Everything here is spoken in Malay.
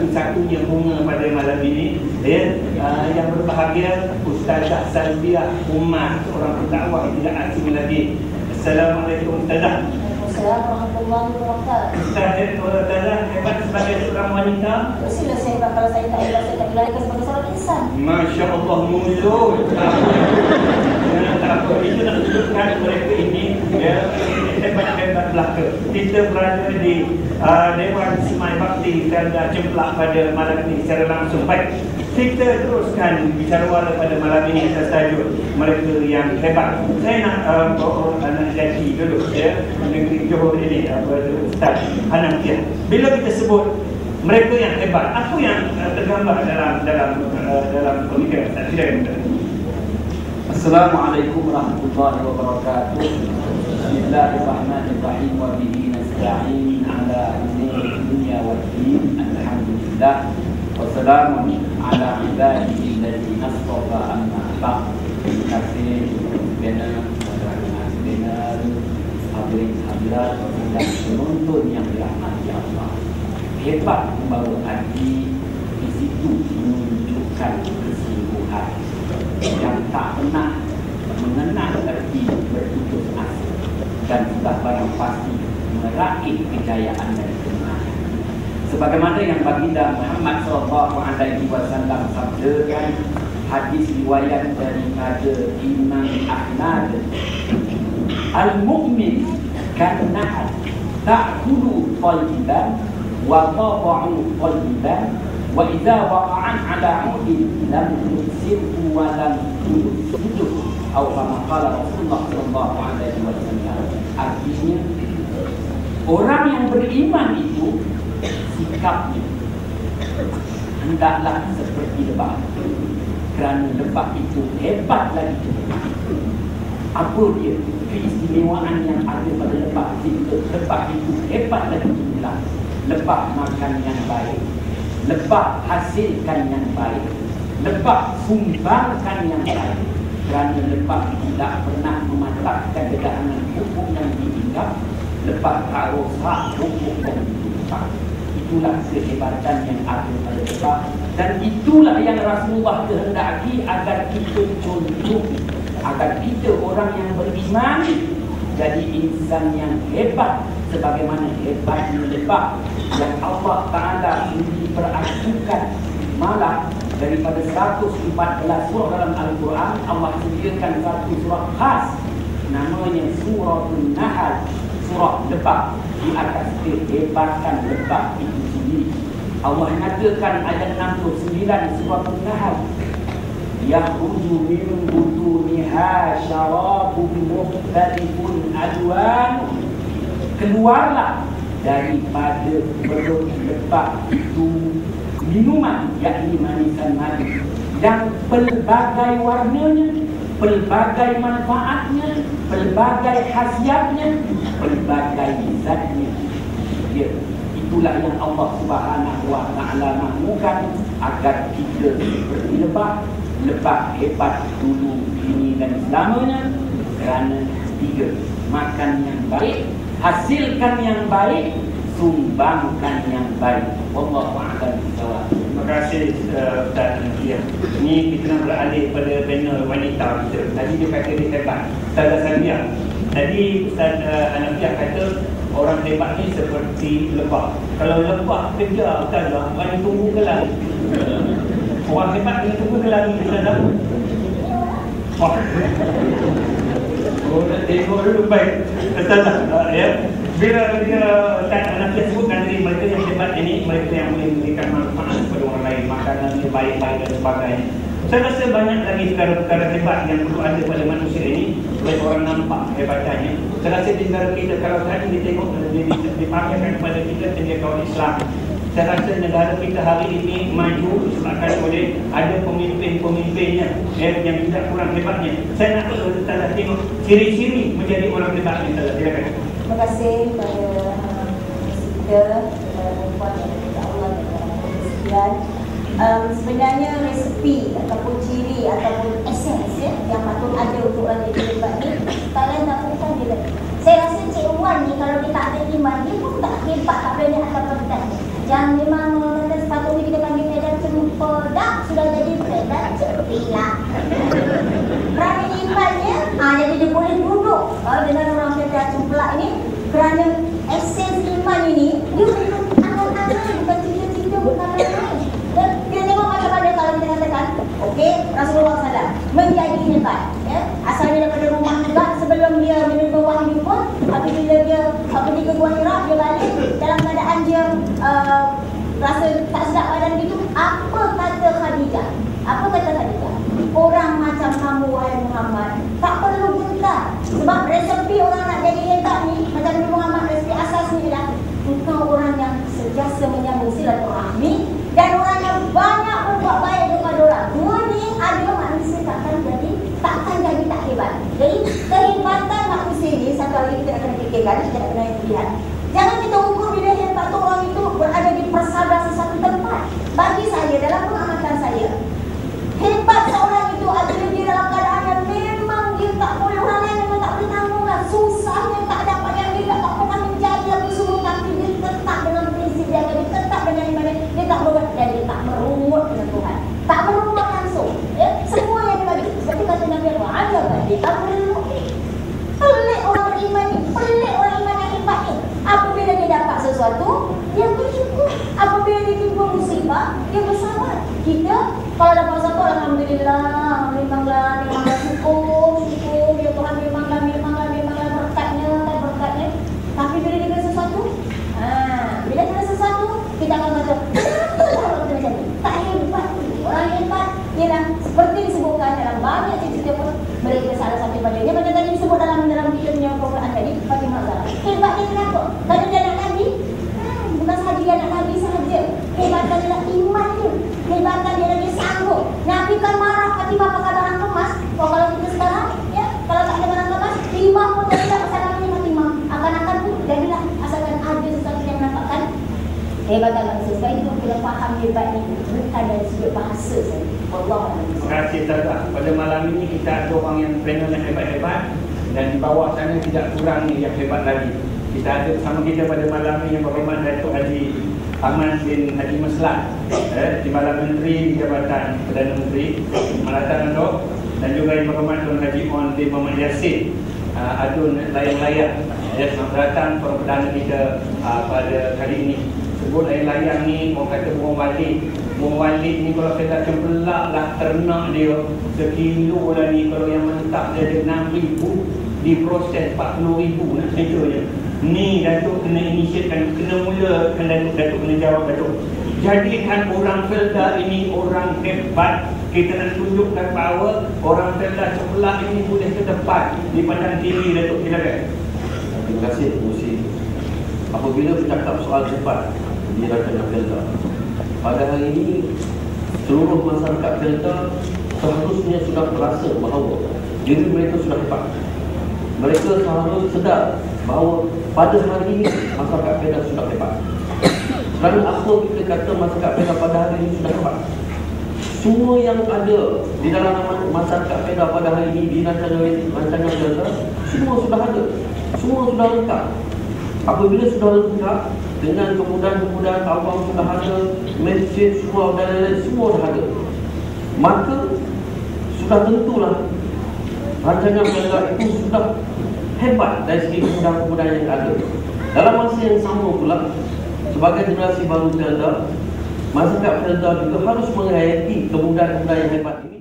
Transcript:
satu-satunya bunga pada malam ini, ya. Yang berbahagia Ustazah Salbiah Umar, seorang pendakwah yang tidak asing lagi. Assalamualaikum Ustazah. Assalamualaikum warahmatullahi wabarakatuh. Ustazah hebat sebagai seorang wanita. Sila saya hebat, kalau saya tak hebat, saya tak dilahirkan sebagai seorang insan. Masya Allah, mulut. Tak apa, itu nak tunjukkan mereka ini, ya, hebat-hebat belaka. Kita berada di Dewan Semai Bakti Garda Cemplak pada malam ini secara langsung. Baik, kita teruskan bicara wala pada malam ini atas tajuk mereka yang hebat. Saya nak bawa anak jadi dulu, ya, negeri Johor ini, Ustaz Hanafiah. Bila kita sebut mereka yang hebat, apa yang tergambar dalam pemikiran Ustaz? Silakan. Assalamualaikum warahmatullahi wabarakatuh. Bismillahirrahmanirrahim. Wa bihi nasta'in ala umuri dunya waddin. Alhamdulillah. Wassalamu ala ibadihi alladhina astafa amma ba'd. Terima kasih benar hadirin hadirat dan penonton yang dirahmati Allah. Hebat membawa hati di situ menunjukkan kesungguhan yang tak pernah mengenal erti berputus asa dan sudah barang pasti meraih kejayaan dan kemenangan. Sebagaimana yang baginda Muhammad SAW sabdakan, hadis riwayat daripada Imam Ahmad, al-mu'min kan-nahal ta'kulu tayyiban wa tada'u tayyiban wa idza waqa'an 'ala 'udin lam tusirhu wa lam tusirhu atau kama qala Rasulullah sallallahu alaihi wasallam. Artinya, orang yang beriman itu sikapnya hendaklah seperti lebah, kerana lebah itu hebat lagi. Apa dia keistimewaan yang ada pada lebah? Jika lebah itu hebat lagi pula, lebah makan yang baik, lebah hasilkan yang baik, lebah sumbangkan yang baik, kerana lebah tidak pernah mematahkan kedatangan hukum yang diingat, lebah tak rosak hukum yang diingat. Itulah kehebatan yang ada pada lebah, dan itulah yang Rasulullah kehendaki agar kita contoh, agar kita orang yang beriman jadi insan yang hebat sebagaimana hebatnya lebah yang Allah Ta'ala diperatukan malah daripada 114 surah dalam Al-Quran. Allah sediakan satu surah khas namanya Suratul Nahl, surah lebah, di atas kehebatan lebah itu sendiri. Allah mengatakan ayat 69 Suratul Nahl, yakhruju min butuniha syarabun mukhtalifun alwan, keluarlah daripada perut lebah itu minuman, yakni manisan madu yang pelbagai warnanya, pelbagai manfaatnya, pelbagai khasiatnya, pelbagai zatnya. Ya, itulah yang Allah Subhanahu wa Ta'ala mahukan agar kita seperti lebah. Lebah hebat dulu, kini dan selamanya, kerana tiga: makan yang baik, hasilkan yang baik, sumbangkan yang baik. Wallahu a'lam bishawab. Terima kasih Ustaz Hanafiah. Ini kita nak beralih pada panel wanita kita. Tadi dia kata dia hebat, Ustazah Salbiah. Tadi Ustaz Hanafiah kata orang hebat ni seperti lebah. Kalau lebah kerja, Ustazah, orang tunggu ke lari? Orang hebat dia tunggu ke lari, Ustazah? Wah. Oh, nak tengok dulu. Baik, Ustazah, ya. Bila Ustaz Hanafiah sebutkan tadi mereka yang hebat ini, mereka yang boleh memberikan manfaat kepada orang lain, makanannya baik-baik dan sebagainya. Saya rasa banyak lagi perkara-perkara hebat yang perlu ada pada manusia ini supaya orang nampak kehebatannya. Saya rasa di negara kita, kalau tadi ditengok dipamerkan kepada kita penjagaan Islam, saya rasa negara kita hari ini maju disebabkan oleh ada pemimpin-pemimpinnya yang tidak kurang hebatnya. Saya nak Ustazah tengok ciri-ciri menjadi orang hebat ni. Silakan. Terima kasih kepada speaker, perempuan yang kita Allah dan sekian. Sebenarnya resepi ataupun ciri ataupun essence yang patut ada untuk orang yang hebat ni, tak lain tak bukan dia. Saya rasa Cik Wan ni kalau dia tak ada iman, dia pun tak hebat, tak berani akan perbuatan. Yang memang sepatutnya rasa tak sedap badan gitu. Apa kata Khadijah? Apa kata Khadijah? Orang macam kamu wahai Muhammad tak perlu gentar. Sebab resepi orang nak jadi hebat ni macam Nabi Muhammad, resepi asas ni adalah engkau orang yang sentiasa menyambung silaturahmi dan orang yang banyak berbuat baik kepada orang. Dua ni ada manusia takkan jadi tak hebat. Jadi kehebatan manusia ni satu hari kita akan fikirkan, kita akan lihat. Jangan kita ukur bila hebat tu orang itu berada di persada sesuatu tempat. Bagi saya, dalam pengamatan saya, hebat seorang itu adalah dia dalam keadaan yang memang dia tak boleh, orang lain memang tak boleh tanggung lah. Susahnya tak dapat yang dia tak pernah menjadi apa semua, tapi dia tetap dengan prinsip dia, dia tetap dengan ibadah, dia tak berbuat dan dia tak merungut dengan Tuhan. Tak merungut langsung. Ya? Semua yang dia bagi. Sebab itu kata Nabi Allah, ada bagi tak merungut. Pelik orang beriman ni, pelik orang iman yang hebat ni. Apabila dia dapat sesuatu, dia bersyukur. Apabila dia timpa musibah, dia bersabar. Kita kalau dapat sesuatu, alhamdulillah, memanglah syukur ya Tuhan, memanglah berkatnya. Tapi bila dia kena sesuatu, bila kena sesuatu, kita akan kata, kenapa kita macam ni? Tak hebat. Orang hebat ialah seperti disebutkan dalam banyak cerita pun, mereka salah satu badannya macam tadi disebut dalam kita punya Quran tadi, Fatimah Zahra. Hebat dia kenapa? Kerana dia anak Nabi. Bukan sahaja dia anak Nabi sahaja. Hebatan dia iman dia. Hebatan dia sanggup. Nabi kan marah Fatimah pakai barang kemas. Kalau kita sekarang, ya, kalau tak ada barang kemas, Fatimah pun tidak kesalahan Fatimah. Akan-akan pun jadilah asalkan ada sesuatu yang menampakkan hebatan manusia. Sebab itu kita faham hebat ni bukan dari sudut bahasa saja. Wallahu a'lam. Terima kasih Ustazah. Pada malam ini kita ada orang yang panel yang hebat-hebat dan di bawah sana tidak kurang ni yang hebat lagi. Kita ada bersama kita pada malam ini yang berhormat Datuk Haji Ahmad bin Haji Maslan, Timbalan Menteri di Jabatan Perdana Menteri Malatan Andok, dan juga yang berhormat Tuan Haji On bin Muhammad Yassin, Adun Layang-Layang. Selamat datang Tuan Perdana kita pada kali ini. Sebut layang-layang ni, orang kata burung walik. Burung walik ni kalau saya dah cempelak lah ternak dia sekilo lah ni, kalau yang mentap dia ada 6,000, diproses 40,000 nak cerita je. Ni Datuk kena initiatkan, kena mulakan Datuk kena jawab Datuk. Jadikan orang Felda ini orang hebat. Kita nak tunjukkan bahawa orang Felda sebelah ini boleh ke depan di pandang TV. Datuk, silakan. Terima kasih Musi. Apabila bercakap soal hebat di rancangan Felda, pada hari ini seluruh masyarakat Felda seharusnya sudah merasa bahawa diri mereka sudah hebat. Mereka seharusnya sedar bahawa pada hari ini masyarakat Felda sudah hebat. Kerana apa kita kata masyarakat Felda pada hari ini sudah hebat? Semua yang ada di dalam masyarakat Felda pada hari ini di rancangan Felda, semua sudah ada, semua sudah lengkap. Apabila sudah lengkap dengan kemudahan-kemudahan awam sudah ada, masjid semua dan lain-lain semua sudah ada, maka sudah tentulah rancangan Felda itu sudah hebat dari segi kemudahan-kemudahan yang ada. Dalam masa yang sama pula, sebagai generasi baru Felda, masyarakat Felda juga harus menghayati kemudahan-kemudahan yang hebat ini.